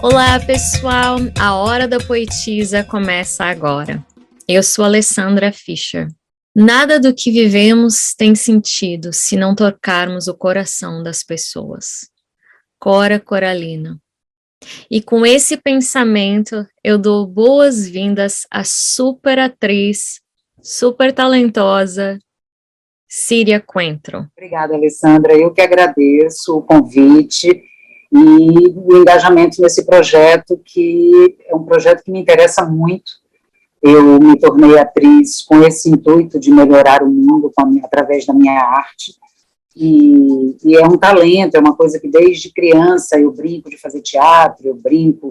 Olá, pessoal! A Hora da Poetisa começa agora. Eu sou Alessandra Fischer. Nada do que vivemos tem sentido se não tocarmos o coração das pessoas. Cora Coralina. E com esse pensamento, eu dou boas-vindas à super atriz, super talentosa, Síria Coentro. Obrigada, Alessandra. Eu que agradeço o convite e o engajamento nesse projeto, que é um projeto que me interessa muito. Eu me tornei atriz com esse intuito de melhorar o mundo através da minha arte, e é um talento, é uma coisa que desde criança eu brinco de fazer teatro, eu brinco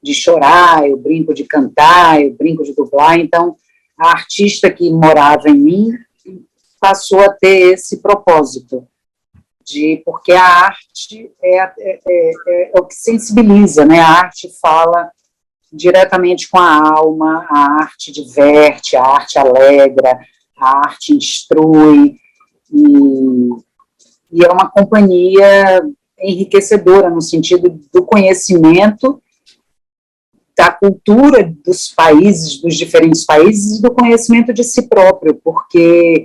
de chorar, eu brinco de cantar, eu brinco de dublar. Então a artista que morava em mim passou a ter esse propósito, porque a arte é o que sensibiliza, né? A arte fala diretamente com a alma, a arte diverte, a arte alegra, a arte instrui, e é uma companhia enriquecedora no sentido do conhecimento, da cultura dos países, dos diferentes países, e do conhecimento de si próprio, porque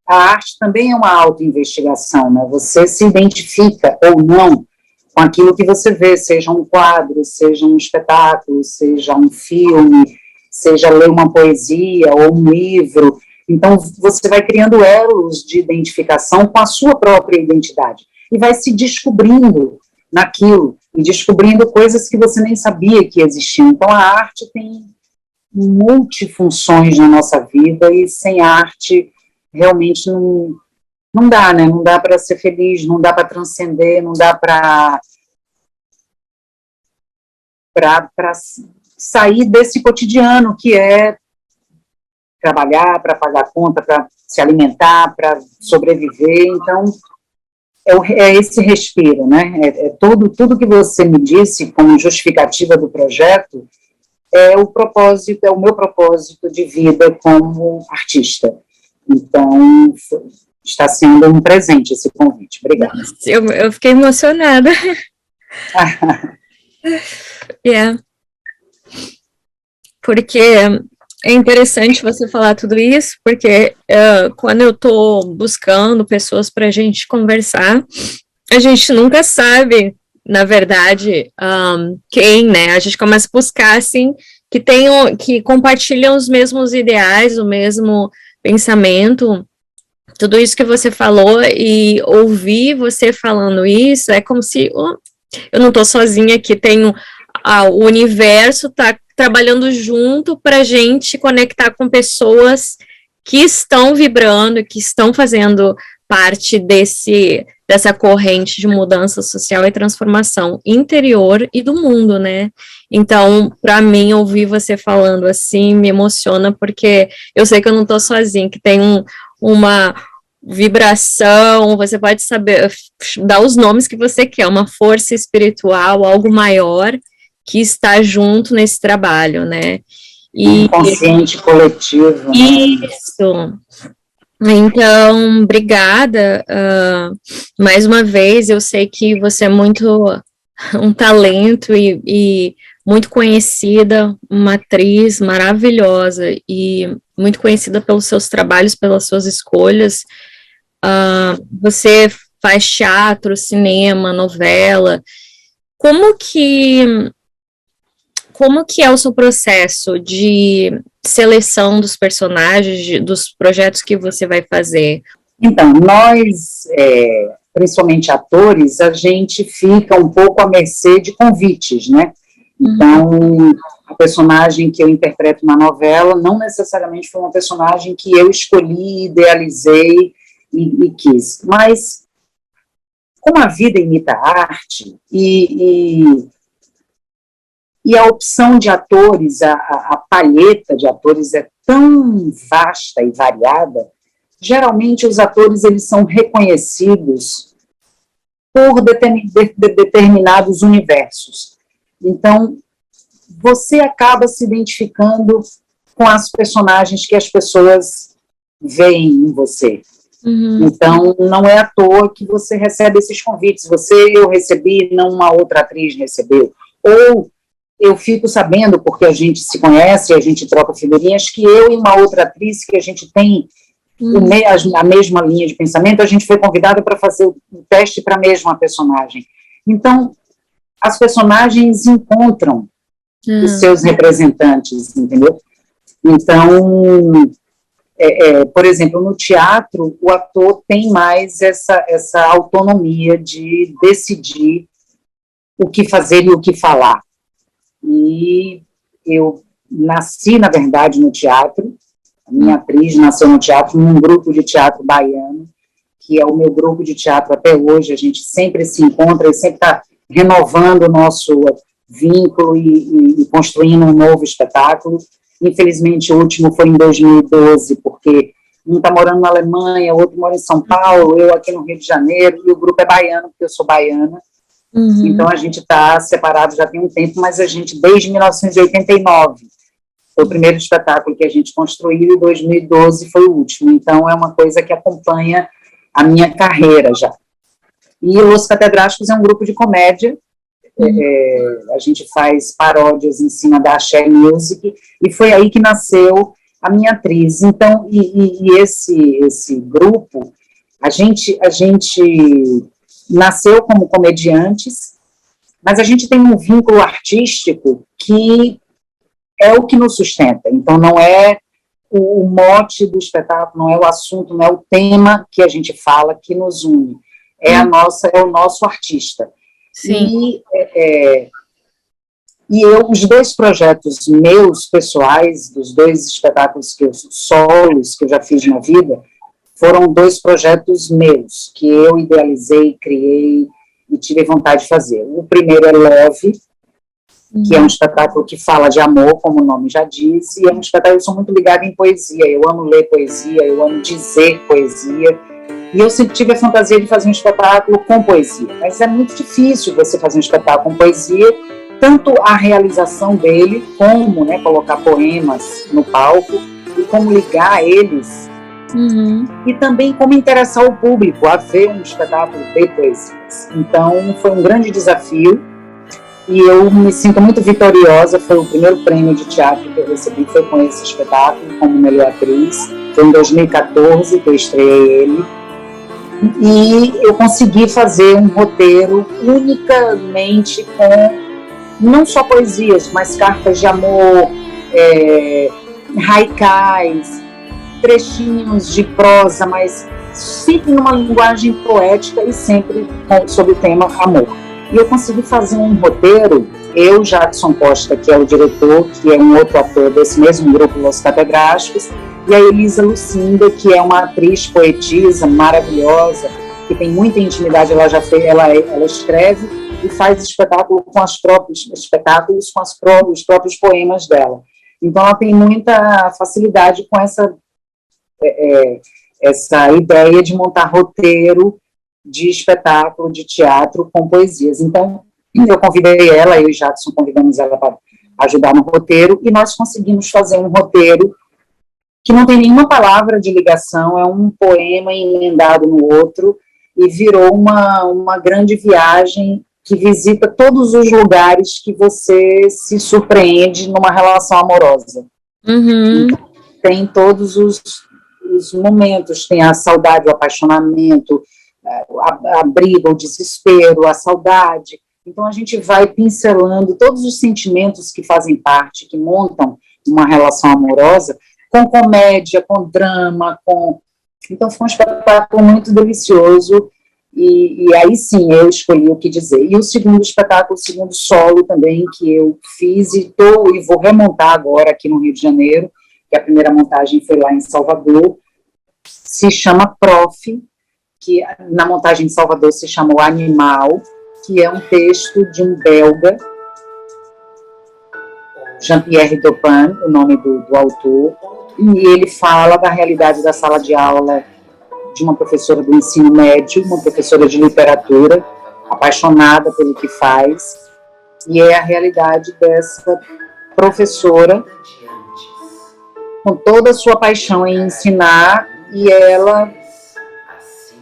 a arte também é uma autoinvestigação, né? Você se identifica ou não com aquilo que você vê, seja um quadro, seja um espetáculo, seja um filme, seja ler uma poesia ou um livro. Então, você vai criando elos de identificação com a sua própria identidade e vai se descobrindo naquilo, e descobrindo coisas que você nem sabia que existiam. Então, a arte tem multifunções na nossa vida, e sem arte realmente não dá, né? Não dá para ser feliz, não dá para transcender, não dá para sair desse cotidiano que é trabalhar, para pagar conta, para se alimentar, para sobreviver. Então, é esse respiro, né? Tudo que você me disse como justificativa do projeto é o propósito, é o meu propósito de vida como artista. Então, está sendo um presente esse convite. Obrigada. Nossa, eu fiquei emocionada. Yeah. Porque é interessante você falar tudo isso, porque quando eu estou buscando pessoas para a gente conversar, a gente nunca sabe, na verdade, quem, né? A gente começa a buscar, assim, que compartilham os mesmos ideais, o mesmo pensamento. Tudo isso que você falou, e ouvir você falando isso, é como se eu não estou sozinha aqui, o universo está trabalhando junto para a gente conectar com pessoas que estão vibrando, que estão fazendo parte dessa corrente de mudança social e transformação interior e do mundo, né? Então, para mim, ouvir você falando assim me emociona, porque eu sei que eu não estou sozinha, que tem uma vibração, você pode saber, dar os nomes que você quer, uma força espiritual, algo maior que está junto nesse trabalho, né? Inconsciente coletivo. Isso. Então, obrigada. Mais uma vez, eu sei que você é muito um talento e muito conhecida, uma atriz maravilhosa e muito conhecida pelos seus trabalhos, pelas suas escolhas. Você faz teatro, cinema, novela. Como que é o seu processo de seleção dos personagens, dos projetos que você vai fazer? Então, nós, principalmente atores, a gente fica um pouco à mercê de convites, né? Então, a personagem que eu interpreto na novela não necessariamente foi uma personagem que eu escolhi, idealizei e quis. Mas, como a vida imita a arte, e a opção de atores, a palheta de atores é tão vasta e variada, geralmente os atores eles são reconhecidos por determinados universos. Então, você acaba se identificando com as personagens que as pessoas veem em você. Então, não é à toa que você recebe esses convites. Eu recebi, não uma outra atriz recebeu. Ou eu fico sabendo, porque a gente se conhece, a gente troca figurinhas, que eu e uma outra atriz que a gente tem a mesma linha de pensamento, a gente foi convidada para fazer o teste para a mesma personagem. Então, as personagens encontram os seus representantes, entendeu? Então, por exemplo, no teatro, o ator tem mais essa autonomia de decidir o que fazer e o que falar. E eu nasci, na verdade, no teatro. A minha atriz nasceu no teatro, num grupo de teatro baiano, que é o meu grupo de teatro até hoje. A gente sempre se encontra e sempre está renovando o nosso vínculo e construindo um novo espetáculo. Infelizmente, o último foi em 2012, porque um está morando na Alemanha, outro mora em São Paulo, eu aqui no Rio de Janeiro, e o grupo é baiano, porque eu sou baiana. Então, a gente está separado já tem um tempo, mas a gente, desde 1989, foi o primeiro espetáculo que a gente construiu, e 2012 foi o último. Então, é uma coisa que acompanha a minha carreira já. E Los Catedráticos é um grupo de comédia. A gente faz paródias em cima da Axé Music, e foi aí que nasceu a minha atriz. Então, esse grupo, a gente nasceu como comediantes, mas a gente tem um vínculo artístico que é o que nos sustenta. Então, não é o mote do espetáculo, não é o assunto, não é o tema que a gente fala que nos une. É o nosso artista. Sim. E os dois projetos meus, pessoais, dos dois espetáculos solos que eu já fiz na vida, foram dois projetos meus, que eu idealizei, criei e tive vontade de fazer. O primeiro é Love, que é um espetáculo que fala de amor, como o nome já diz, e é um espetáculo que eu sou muito ligada em poesia. Eu amo ler poesia, eu amo dizer poesia, e eu sempre tive a fantasia de fazer um espetáculo com poesia, mas é muito difícil você fazer um espetáculo com poesia, tanto a realização dele, como, né, colocar poemas no palco, e como ligar eles, e também como interessar o público a ver um espetáculo de poesias. Então, foi um grande desafio, e eu me sinto muito vitoriosa. Foi o primeiro prêmio de teatro que eu recebi, foi com esse espetáculo, como melhor atriz. Foi em 2014 que eu estreiei ele. E eu consegui fazer um roteiro unicamente com, não só poesias, mas cartas de amor, haikais, trechinhos de prosa, mas sempre numa linguagem poética e sempre sobre o tema amor. E eu consegui fazer um roteiro, eu, Jackson Costa, que é o diretor, que é um outro ator desse mesmo grupo, Los Catedráticos, e a Elisa Lucinda, que é uma atriz poetisa maravilhosa, que tem muita intimidade. Ela já fez, ela escreve e faz espetáculo com os próprios poemas dela. Então, ela tem muita facilidade com essa ideia de montar roteiro de espetáculo, de teatro com poesias. Então, eu convidei ela, eu e Jackson convidamos ela para ajudar no roteiro, e nós conseguimos fazer um roteiro que não tem nenhuma palavra de ligação, é um poema emendado no outro, e virou uma grande viagem que visita todos os lugares que você se surpreende numa relação amorosa. Então, tem todos os momentos, tem a saudade, o apaixonamento, a briga, o desespero, a saudade. Então, a gente vai pincelando todos os sentimentos que fazem parte, que montam uma relação amorosa, com comédia, com drama, Então, foi um espetáculo muito delicioso, e aí sim, eu escolhi o que dizer. E o segundo espetáculo, o segundo solo também, que eu fiz e vou remontar agora aqui no Rio de Janeiro, que a primeira montagem foi lá em Salvador, se chama Prof, que na montagem de Salvador se chama O Animal, que é um texto de um belga, Jean-Pierre Dopin, o nome do autor, e ele fala da realidade da sala de aula de uma professora do ensino médio, uma professora de literatura, apaixonada pelo que faz, e é a realidade dessa professora, com toda a sua paixão em ensinar, e ela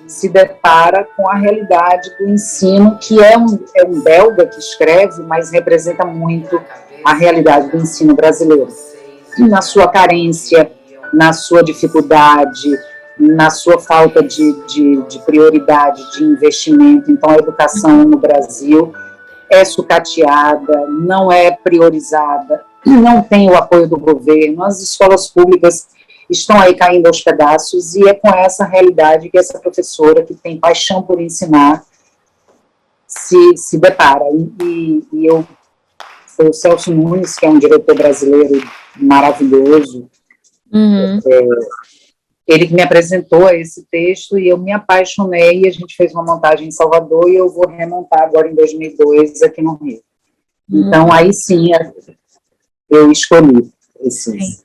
se depara com a realidade do ensino, que é um belga que escreve, mas representa muito a realidade do ensino brasileiro, na sua carência, na sua dificuldade, na sua falta de prioridade, de investimento. Então, a educação no Brasil é sucateada, não é priorizada, não tem o apoio do governo, as escolas públicas estão aí caindo aos pedaços, e é com essa realidade que essa professora, que tem paixão por ensinar, se depara. Foi o Celso Nunes, que é um diretor brasileiro maravilhoso, ele que me apresentou esse texto, e eu me apaixonei, e a gente fez uma montagem em Salvador, e eu vou remontar agora em 2002 aqui no Rio. Então, aí sim, eu escolhi esses.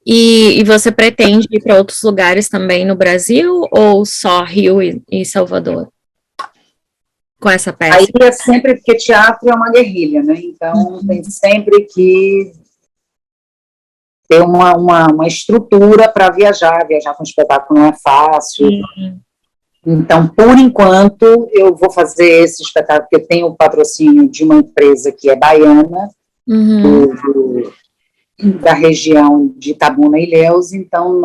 E você pretende ir para outros lugares também no Brasil, ou só Rio e Salvador? Com essa peça? Aí é sempre, porque teatro é uma guerrilha, né? Então, tem sempre que ter uma estrutura para viajar com espetáculo não é fácil. Então, por enquanto, eu vou fazer esse espetáculo, porque eu tenho o patrocínio de uma empresa que é baiana, da região de Itabuna e Ilhéus. Então,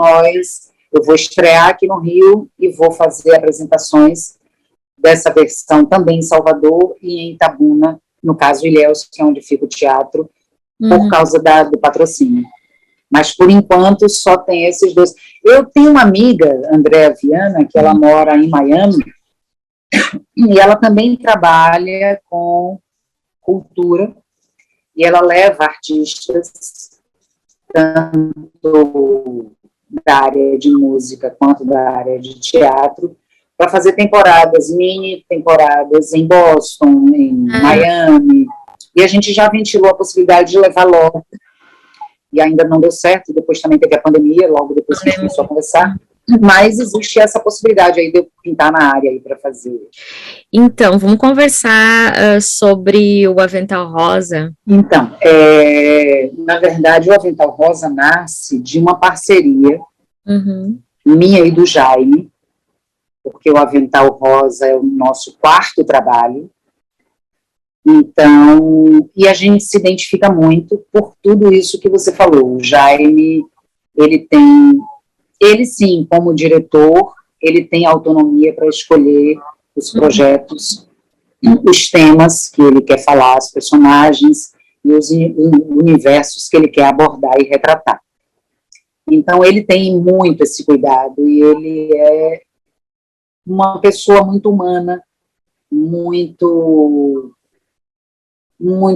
eu vou estrear aqui no Rio e vou fazer apresentações dessa versão também em Salvador e em Itabuna, no caso Ilhéus, que é onde fica o teatro, por causa do patrocínio. Mas, por enquanto, só tem esses dois. Eu tenho uma amiga, Andréa Viana, que ela mora em Miami, e ela também trabalha com cultura, e ela leva artistas, tanto da área de música quanto da área de teatro, para fazer mini temporadas em Boston, em Miami, e a gente já ventilou a possibilidade de levar logo, e ainda não deu certo, depois também teve a pandemia, logo depois que a gente começou a conversar, mas existe essa possibilidade aí de eu pintar na área aí para fazer. Então, vamos conversar sobre o Avental Rosa. Então, na verdade, o Avental Rosa nasce de uma parceria minha e do Jaime, porque o Avental Rosa é o nosso quarto trabalho. Então, e a gente se identifica muito por tudo isso que você falou. O Jaime, ele sim, como diretor, ele tem autonomia para escolher os projetos, os temas que ele quer falar, os personagens e os universos que ele quer abordar e retratar. Então, ele tem muito esse cuidado, e ele é uma pessoa muito humana, muito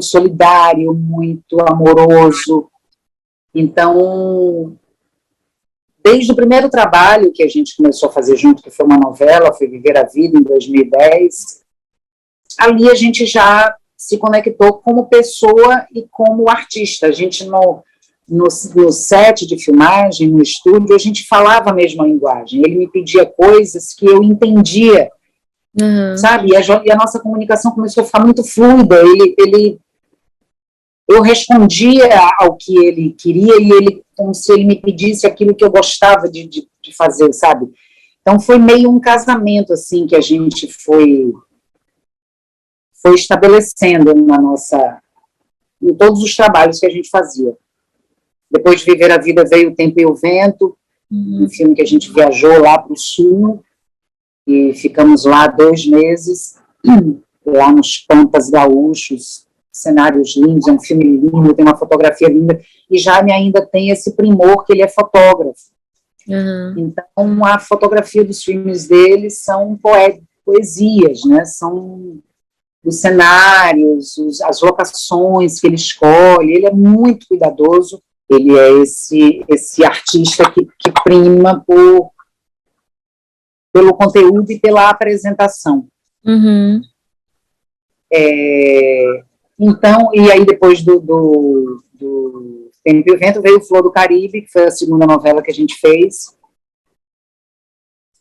solidário, muito amoroso. Então, desde o primeiro trabalho que a gente começou a fazer junto, que foi uma novela, foi Viver a Vida, em 2010, ali a gente já se conectou como pessoa e como artista. A gente, no set de filmagem, no estúdio, a gente falava a mesma linguagem. Ele me pedia coisas que eu entendia, sabe? E a nossa comunicação começou a ficar muito fluida. Eu respondia ao que ele queria, e ele, como se ele me pedisse aquilo que eu gostava de fazer, sabe? Então, foi meio um casamento, assim, que a gente foi estabelecendo em todos os trabalhos que a gente fazia. Depois de Viver a Vida veio O Tempo e o Vento, um filme que a gente viajou lá para o sul, e ficamos lá 2 meses, lá nos Pampas Gaúchos, cenários lindos, é um filme lindo, tem uma fotografia linda, e Jaime ainda tem esse primor que ele é fotógrafo. Então, a fotografia dos filmes dele são poesias, né? São os cenários, as locações que ele escolhe. Ele é muito cuidadoso, ele é esse artista que prima pelo conteúdo e pela apresentação. Então, e aí depois do Tempo e o Vento veio Flor do Caribe, que foi a segunda novela que a gente fez.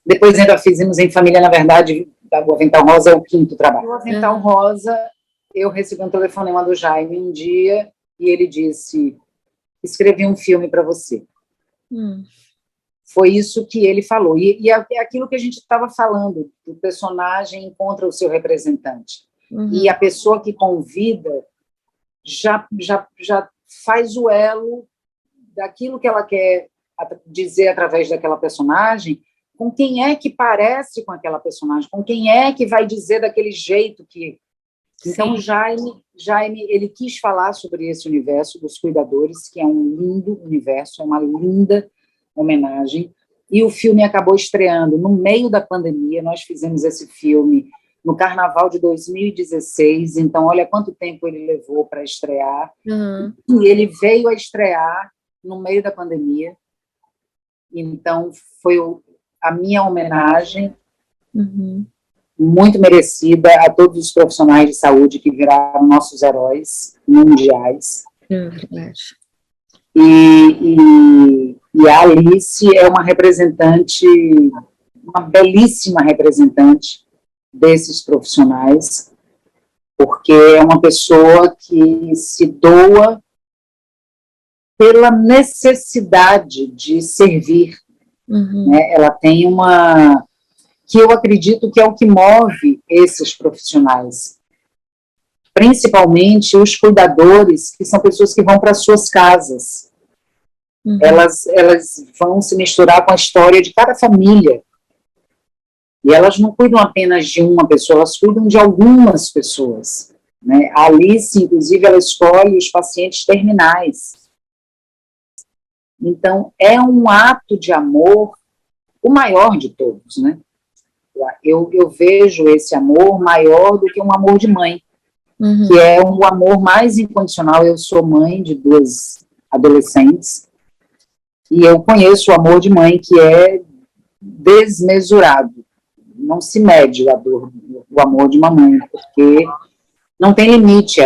Depois ainda fizemos Em Família, na verdade, o Avental Rosa é o 5º trabalho. O Avental Rosa, eu recebi um telefonema do Jaime um dia, e ele disse: escrevi um filme para você. Foi isso que ele falou. E é aquilo que a gente estava falando, o personagem encontra o seu representante. E a pessoa que convida, já faz o elo daquilo que ela quer dizer através daquela personagem, com quem é que parece com aquela personagem, com quem é que vai dizer daquele jeito que... Então, o Jaime, ele quis falar sobre esse universo dos cuidadores, que é um lindo universo, é uma linda homenagem, e o filme acabou estreando no meio da pandemia. Nós fizemos esse filme no Carnaval de 2016, então olha quanto tempo ele levou para estrear, e ele veio a estrear no meio da pandemia, então foi a minha homenagem, muito merecida a todos os profissionais de saúde que viraram nossos heróis mundiais. Verdade. E a Alice é uma representante, uma belíssima representante desses profissionais, porque é uma pessoa que se doa pela necessidade de servir. Né? Ela tem uma... que eu acredito que é o que move esses profissionais, principalmente os cuidadores, que são pessoas que vão para suas casas. Elas vão se misturar com a história de cada família. E elas não cuidam apenas de uma pessoa, elas cuidam de algumas pessoas. Né? A Alice, inclusive, ela escolhe os pacientes terminais. Então, é um ato de amor, o maior de todos, né? Eu vejo esse amor maior do que um amor de mãe, que é um amor mais incondicional. Eu sou mãe de 2 adolescentes, e eu conheço o amor de mãe, que é desmesurado. Não se mede o amor de uma mãe, porque não tem limite.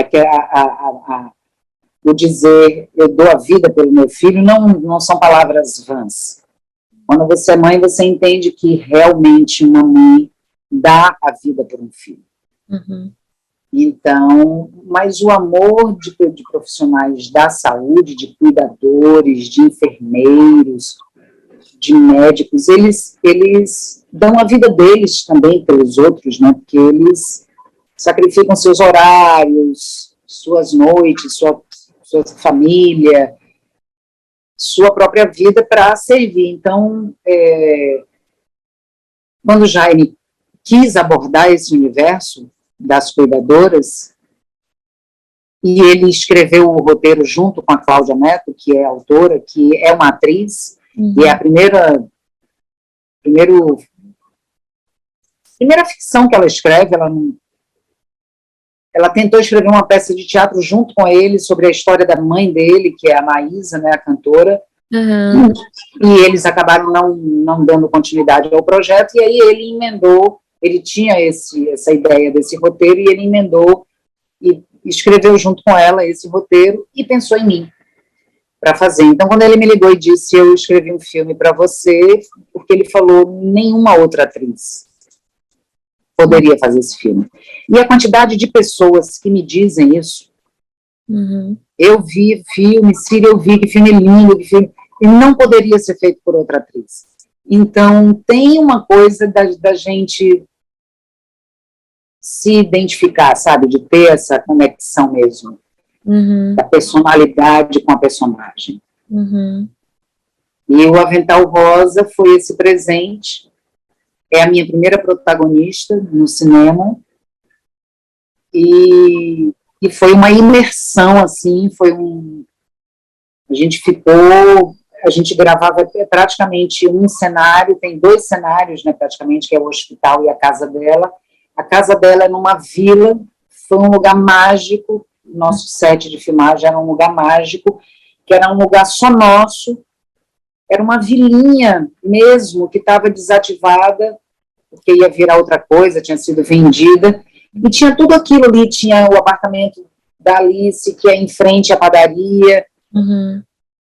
O dizer, eu dou a vida pelo meu filho, não são palavras vãs. Quando você é mãe, você entende que realmente uma mãe dá a vida por um filho. Então, mas o amor de profissionais da saúde, de cuidadores, de enfermeiros, de médicos, eles dão a vida deles também pelos outros, né? Porque eles sacrificam seus horários, suas noites, sua família, sua própria vida para servir. Então, quando Jaime quis abordar esse universo das cuidadoras, e ele escreveu o roteiro junto com a Cláudia Neto, que é a autora, que é uma atriz, e é a primeira ficção que ela escreve. Ela tentou escrever uma peça de teatro junto com ele sobre a história da mãe dele, que é a Maísa, né, a cantora, e eles acabaram não dando continuidade ao projeto, e aí ele emendou, ele tinha essa ideia desse roteiro, e ele emendou e escreveu junto com ela esse roteiro e pensou em mim para fazer. Então, quando ele me ligou e disse, eu escrevi um filme para você, porque ele falou, nenhuma outra atriz poderia fazer esse filme. E a quantidade de pessoas que me dizem isso, eu vi filme, Síria, eu vi que filme lindo, que filme, e não poderia ser feito por outra atriz. Então, tem uma coisa da gente se identificar, sabe, de ter essa conexão mesmo, da personalidade com a personagem. E o Avental Rosa foi esse presente. É a minha primeira protagonista no cinema, e foi uma imersão, assim, a gente gravava praticamente um cenário, tem 2 cenários, né, praticamente, que é o hospital e a casa dela. A casa dela é numa vila, foi um lugar mágico, nosso set de filmagem era um lugar mágico, que era um lugar só nosso, era uma vilinha mesmo, que estava desativada, porque ia virar outra coisa, tinha sido vendida, e tinha tudo aquilo ali, tinha o apartamento da Alice, que é em frente à padaria,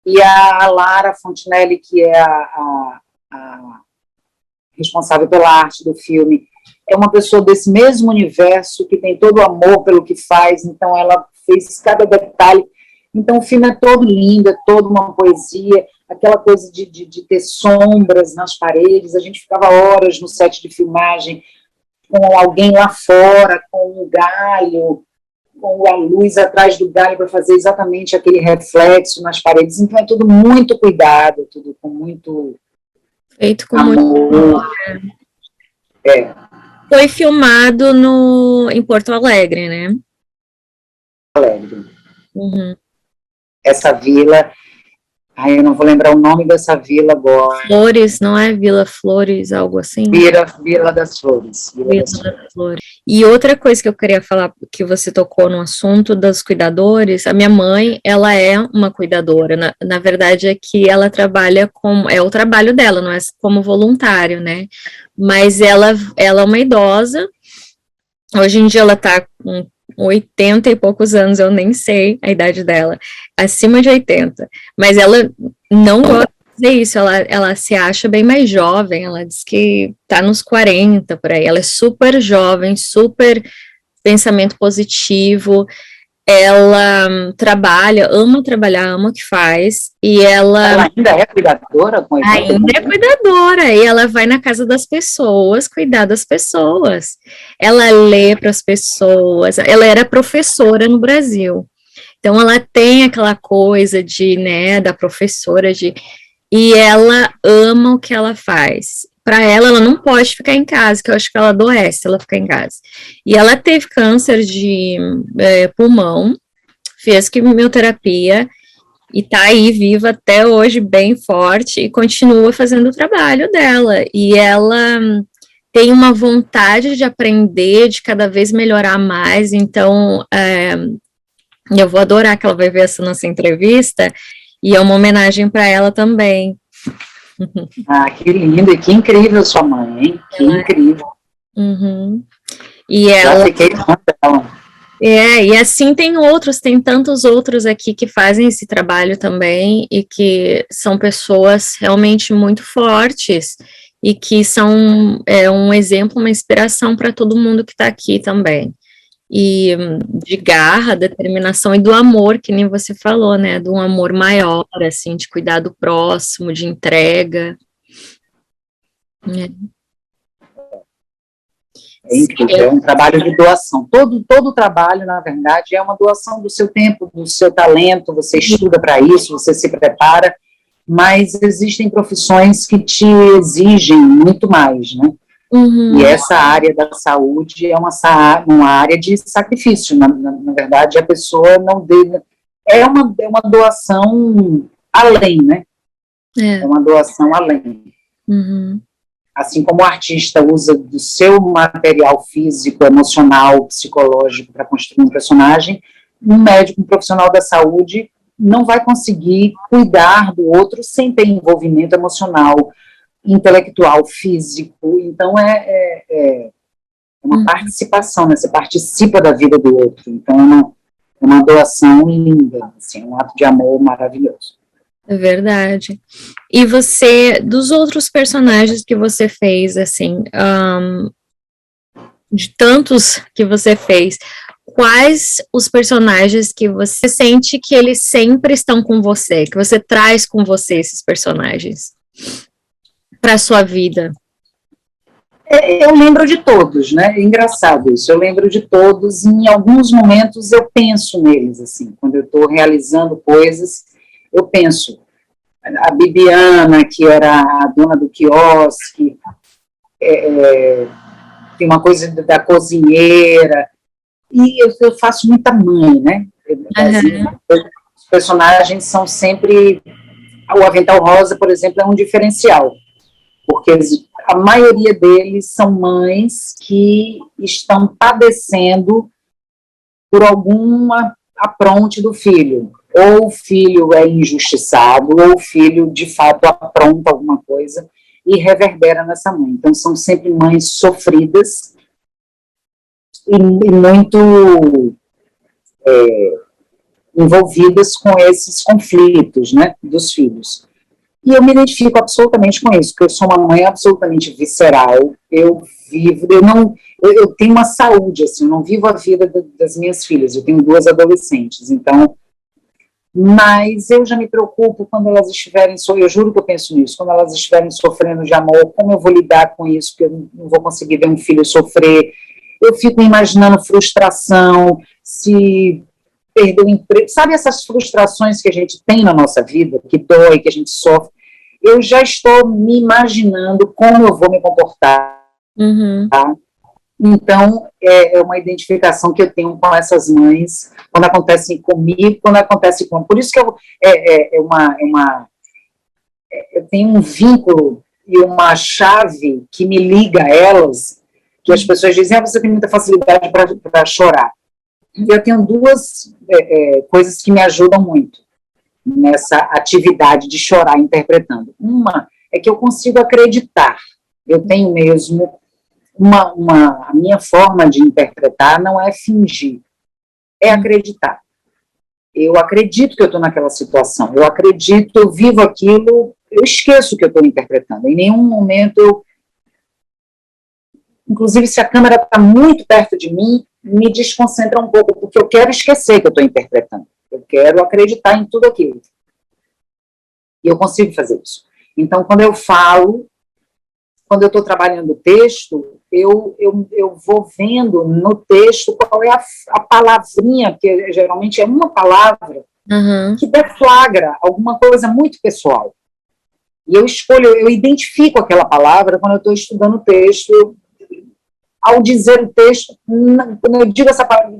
e a Lara Fontinelli, que é a responsável pela arte do filme, é uma pessoa desse mesmo universo, que tem todo o amor pelo que faz, então ela fez cada detalhe. Então o filme é todo lindo, é toda uma poesia, aquela coisa de ter sombras nas paredes. A gente ficava horas no set de filmagem, com alguém lá fora, com um galho, com a luz atrás do galho para fazer exatamente aquele reflexo nas paredes. Então é tudo muito cuidado, tudo com muito Feito com amor. muito. É. Foi filmado em Porto Alegre, né? Alegre. Uhum. Essa vila, eu não vou lembrar o nome dessa vila agora. Flores, não é Vila Flores, algo assim? Vila das Flores. Vila das Flores. E outra coisa que eu queria falar, que você tocou no assunto dos cuidadores, a minha mãe, ela é uma cuidadora, na verdade é que ela trabalha é o trabalho dela, não é como voluntário, né? Mas ela é uma idosa, hoje em dia ela tá com 80 e poucos anos, eu nem sei a idade dela, acima de 80, mas ela não gosta de dizer isso, ela se acha bem mais jovem, ela diz que tá nos 40 por aí, ela é super jovem, super pensamento positivo, ela ama trabalhar, ama o que faz, e ela ainda é cuidadora? Ainda é cuidadora, e ela vai na casa das pessoas, cuidar das pessoas. Ela lê para as pessoas, ela era professora no Brasil. Então ela tem aquela coisa da professora e ela ama o que ela faz. Para ela não pode ficar em casa, que eu acho que ela adoece se ela ficar em casa. E ela teve câncer de pulmão, fez quimioterapia, e tá aí viva até hoje, bem forte, e continua fazendo o trabalho dela. E ela tem uma vontade de aprender, de cada vez melhorar mais, então eu vou adorar que ela vai ver essa nossa entrevista, e é uma homenagem para ela também. Que lindo, e que incrível sua mãe, hein? Que incrível. Uhum. E já fiquei fã dela. E assim tem tantos outros aqui que fazem esse trabalho também e que são pessoas realmente muito fortes e que são um exemplo, uma inspiração para todo mundo que está aqui também. E de garra, determinação e do amor, que nem você falou, né? Do amor maior, assim, de cuidar do próximo, de entrega. É incrível, é um trabalho de doação. Todo trabalho, na verdade, é uma doação do seu tempo, do seu talento, você estuda para isso, você se prepara, mas existem profissões que te exigem muito mais, né? Uhum. E essa área da saúde é uma área de sacrifício, na verdade, a pessoa não deve... É uma doação além, né? É uma doação além. Uhum. Assim como o artista usa do seu material físico, emocional, psicológico para construir um personagem, um médico, um profissional da saúde não vai conseguir cuidar do outro sem ter envolvimento emocional, intelectual, físico. Então, é uma participação, né? Você participa da vida do outro. Então, é uma doação linda, assim, um ato de amor maravilhoso. É verdade. E você, dos outros personagens que você fez, assim, de tantos que você fez, quais os personagens que você sente que eles sempre estão com você, que você traz com você esses personagens para a sua vida? Eu lembro de todos, né? É engraçado isso. Eu lembro de todos e em alguns momentos eu penso neles, assim, quando eu estou realizando coisas, eu penso. A Bibiana, que era a dona do quiosque, tem uma coisa da cozinheira, e eu faço muita mãe, né? Os personagens são sempre... O Avental Rosa, por exemplo, é um diferencial, porque a maioria deles são mães que estão padecendo por alguma apronte do filho. Ou o filho é injustiçado, ou o filho, de fato, apronta alguma coisa e reverbera nessa mãe. Então, são sempre mães sofridas e muito envolvidas com esses conflitos, né, dos filhos. E eu me identifico absolutamente com isso, porque eu sou uma mãe absolutamente visceral, eu tenho uma saúde, assim, eu não vivo a vida das minhas filhas, eu tenho 2 adolescentes, então, mas eu já me preocupo quando elas estiverem, eu juro que eu penso nisso, quando elas estiverem sofrendo de amor, como eu vou lidar com isso, porque eu não vou conseguir ver um filho sofrer, eu fico imaginando frustração, se perder o emprego, sabe essas frustrações que a gente tem na nossa vida, que dói, que a gente sofre, eu já estou me imaginando como eu vou me comportar. Tá? Então, é uma identificação que eu tenho com essas mães, quando acontece comigo, quando acontece com... Por isso que eu tenho um vínculo e uma chave que me liga a elas, que as pessoas dizem, você tem muita facilidade para chorar. E eu tenho duas coisas que me ajudam muito nessa atividade de chorar interpretando. Uma é que eu consigo acreditar. Eu tenho mesmo a minha forma de interpretar não é fingir, é acreditar. Eu acredito que eu estou naquela situação, eu acredito, eu vivo aquilo, eu esqueço que eu estou interpretando. Em nenhum momento inclusive se a câmera está muito perto de mim, me desconcentra um pouco, porque eu quero esquecer que eu estou interpretando. Eu quero acreditar em tudo aquilo. E eu consigo fazer isso. Então, quando eu falo, quando eu estou trabalhando o texto, eu vou vendo no texto qual é a palavrinha, que geralmente é uma palavra, que deflagra alguma coisa muito pessoal. E eu escolho, eu identifico aquela palavra quando eu estou estudando o texto. Ao dizer o texto, quando eu digo essa palavra,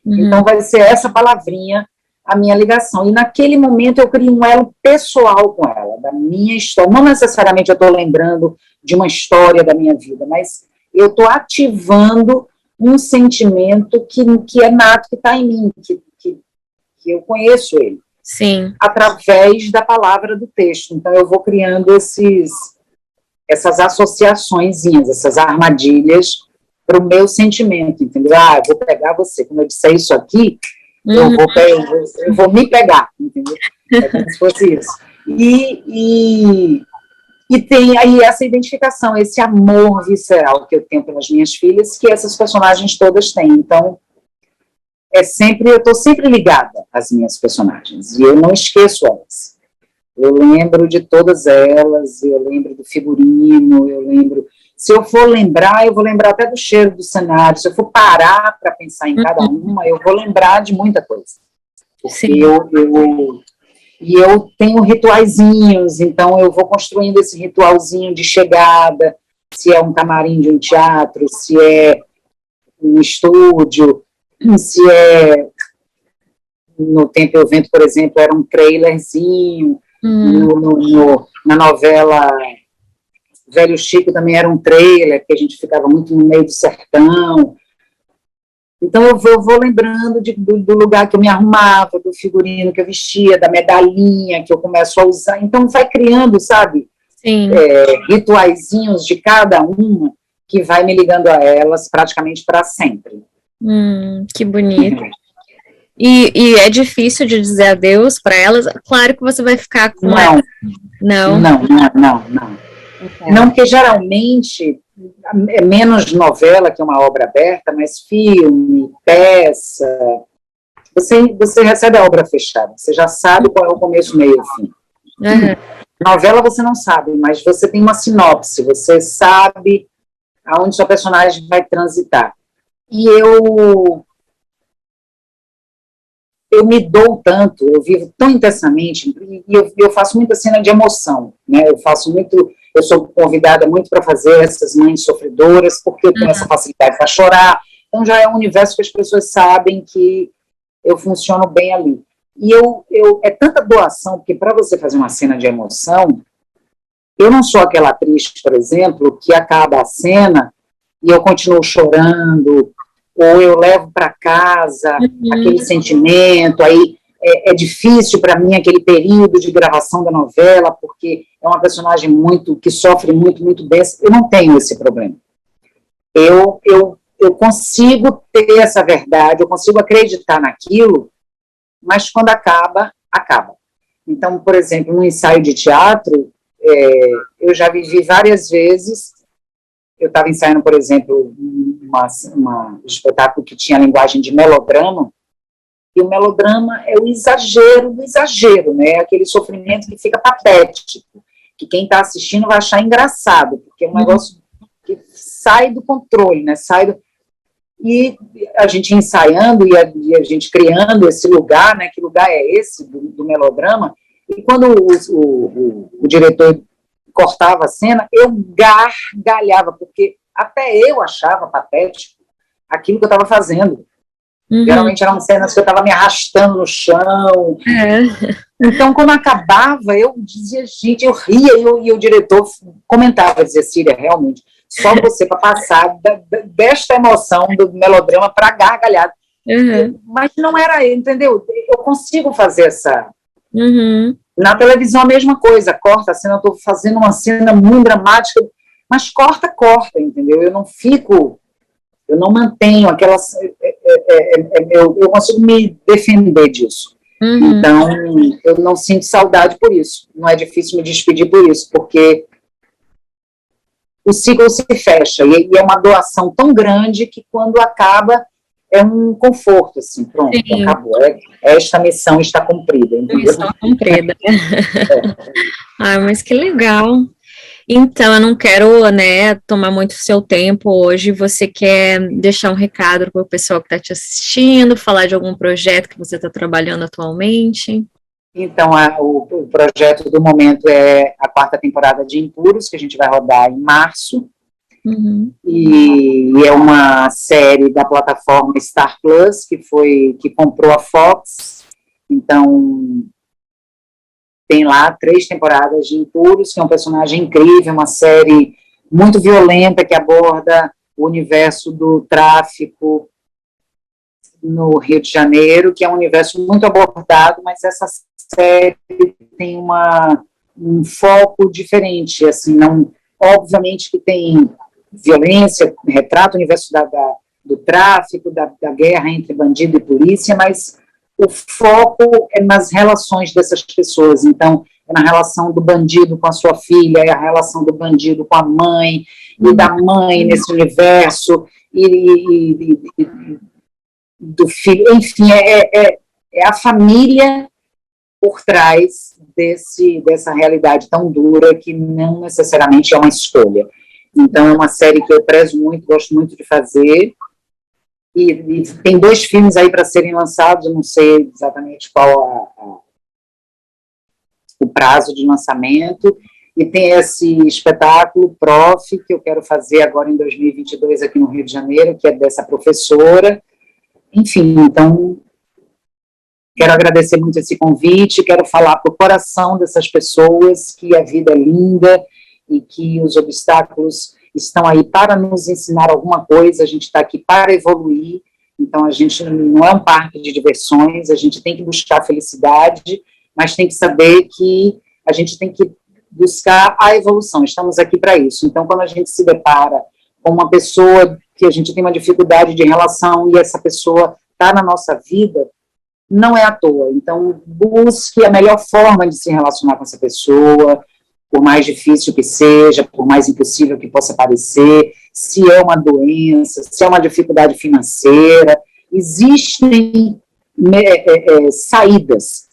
então vai ser essa palavrinha a minha ligação. E naquele momento eu crio um elo pessoal com ela, da minha história. Não necessariamente eu estou lembrando de uma história da minha vida, mas eu estou ativando um sentimento que é nato, que está em mim, que eu conheço ele. Sim. Através da palavra do texto. Então eu vou criando essas associaçõezinhas, essas armadilhas para o meu sentimento, entendeu? Eu vou pegar você. Quando eu disser isso aqui, eu vou me pegar, entendeu? É como se fosse isso. E tem aí essa identificação, esse amor visceral que eu tenho pelas minhas filhas, que essas personagens todas têm. Então, eu estou sempre ligada às minhas personagens, e eu não esqueço elas. Eu lembro de todas elas, eu lembro do figurino, eu lembro... Se eu for lembrar, eu vou lembrar até do cheiro do cenário. Se eu for parar para pensar em cada uma, eu vou lembrar de muita coisa. Porque eu tenho rituaizinhos, então eu vou construindo esse ritualzinho de chegada, se é um camarim de um teatro, se é um estúdio, se é... No Tempo e o Vento, por exemplo, era um trailerzinho, na novela Velho Chico também era um trailer, que a gente ficava muito no meio do sertão. Então eu vou lembrando do lugar que eu me arrumava, do figurino que eu vestia, da medalhinha que eu começo a usar. Então vai criando, sabe, rituaizinhos de cada uma que vai me ligando a elas praticamente para sempre. Que bonito. E é difícil de dizer adeus para elas? Claro que você vai ficar com elas. Não. Não, porque geralmente é menos novela, que é uma obra aberta, mas filme, peça, você recebe a obra fechada, você já sabe qual é o começo, meio e fim. Novela você não sabe, mas você tem uma sinopse, você sabe aonde sua personagem vai transitar. E eu me dou tanto, eu vivo tão intensamente, e eu faço muita cena de emoção, né? Eu sou convidada muito para fazer essas mães sofredoras, porque eu tenho essa facilidade para chorar, então já é um universo que as pessoas sabem que eu funciono bem ali. E é tanta doação, porque para você fazer uma cena de emoção, eu não sou aquela atriz, por exemplo, que acaba a cena e eu continuo chorando, ou eu levo para casa aquele sentimento, aí é difícil para mim aquele período de gravação da novela, porque é uma personagem que sofre muito, muito bem. Eu não tenho esse problema. Eu consigo ter essa verdade, eu consigo acreditar naquilo, mas quando acaba, acaba. Então, por exemplo, num ensaio de teatro, eu já vivi várias vezes. Eu estava ensaiando, por exemplo, um espetáculo que tinha linguagem de melodrama, e o melodrama é o exagero do exagero, né? Aquele sofrimento que fica patético, que quem está assistindo vai achar engraçado, porque é um negócio que sai do controle, né? E a gente ensaiando e a gente criando esse lugar, né? Que lugar é esse do melodrama? E quando o diretor cortava a cena, eu gargalhava, porque até eu achava patético aquilo que eu estava fazendo. Geralmente eram cenas que eu estava me arrastando no chão. Então, quando acabava, eu dizia, gente, eu ria, e o diretor comentava, dizia, Cília, realmente, só você para passar desta emoção do melodrama para a gargalhada. Mas não era ele, entendeu? Eu consigo fazer essa... Na televisão a mesma coisa, corta a cena, eu estou fazendo uma cena muito dramática, mas corta, entendeu? Eu não mantenho aquelas... eu consigo me defender disso. Então, eu não sinto saudade por isso. Não é difícil me despedir por isso, porque o ciclo se fecha, e é uma doação tão grande que quando acaba é um conforto, assim, pronto, sim, acabou. Esta missão está cumprida. Entendeu? Missão cumprida. Mas que legal. Então, eu não quero, né, tomar muito seu tempo hoje. Você quer deixar um recado para o pessoal que está te assistindo, falar de algum projeto que você está trabalhando atualmente? Então, o projeto do momento é a 4ª temporada de Impuros, que a gente vai rodar em março. E é uma série da plataforma Star Plus, que comprou a Fox. Então, tem lá 3 temporadas de Impuros, que é um personagem incrível, uma série muito violenta que aborda o universo do tráfico no Rio de Janeiro, que é um universo muito abordado, mas essa série tem um foco diferente, assim, não, obviamente que tem violência, retrata o universo do tráfico, da guerra entre bandido e polícia, mas o foco é nas relações dessas pessoas. Então, é na relação do bandido com a sua filha, é a relação do bandido com a mãe, e da mãe nesse universo, e do filho, enfim, é a família por trás dessa realidade tão dura que não necessariamente é uma escolha. Então, é uma série que eu prezo muito, gosto muito de fazer, e tem 2 filmes aí para serem lançados, eu não sei exatamente qual o prazo de lançamento, e tem esse espetáculo Prof, que eu quero fazer agora em 2022 aqui no Rio de Janeiro, que é dessa professora. Enfim, então, quero agradecer muito esse convite, quero falar para o coração dessas pessoas que a vida é linda e que os obstáculos estão aí para nos ensinar alguma coisa, a gente está aqui para evoluir, então a gente não é um parque de diversões, a gente tem que buscar a felicidade, mas tem que saber que a gente tem que buscar a evolução, estamos aqui para isso. Então, quando a gente se depara com uma pessoa que a gente tem uma dificuldade de relação e essa pessoa está na nossa vida, não é à toa. Então, busque a melhor forma de se relacionar com essa pessoa, por mais difícil que seja, por mais impossível que possa parecer, se é uma doença, se é uma dificuldade financeira, existem saídas.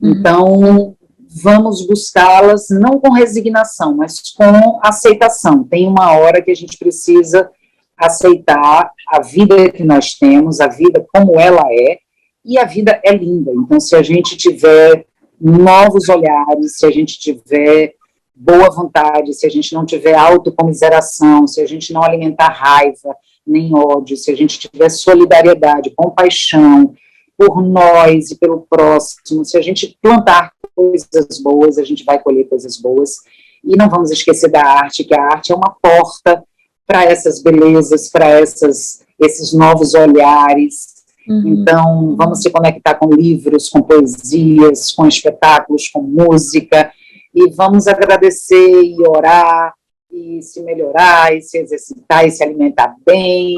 Então, vamos buscá-las não com resignação, mas com aceitação. Tem uma hora que a gente precisa aceitar a vida que nós temos, a vida como ela é, e a vida é linda. Então, se a gente tiver novos olhares, se a gente tiver boa vontade, se a gente não tiver autocomiseração, se a gente não alimentar raiva, nem ódio, se a gente tiver solidariedade, compaixão por nós e pelo próximo, se a gente plantar coisas boas, a gente vai colher coisas boas. E não vamos esquecer da arte, que a arte é uma porta para essas belezas, para esses novos olhares. Então, vamos se conectar com livros, com poesias, com espetáculos, com música, e vamos agradecer e orar, e se melhorar, e se exercitar, e se alimentar bem.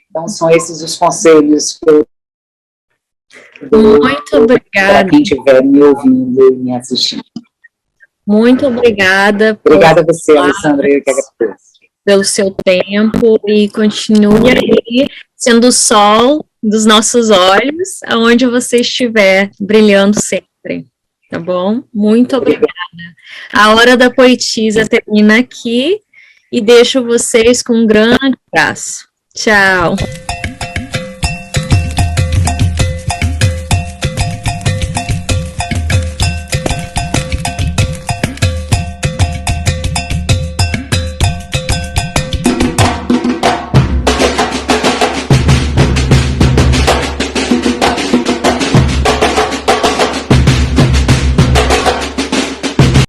Então, são esses os conselhos que eu dou para quem estiver me ouvindo e me assistindo. Muito obrigada. Obrigada a você, Alessandra, eu que agradeço. Pelo seu tempo, e continue aí sendo o sol dos nossos olhos, aonde você estiver, brilhando sempre, tá bom? Muito obrigada. A Hora da Poetisa termina aqui, e deixo vocês com um grande abraço. Tchau!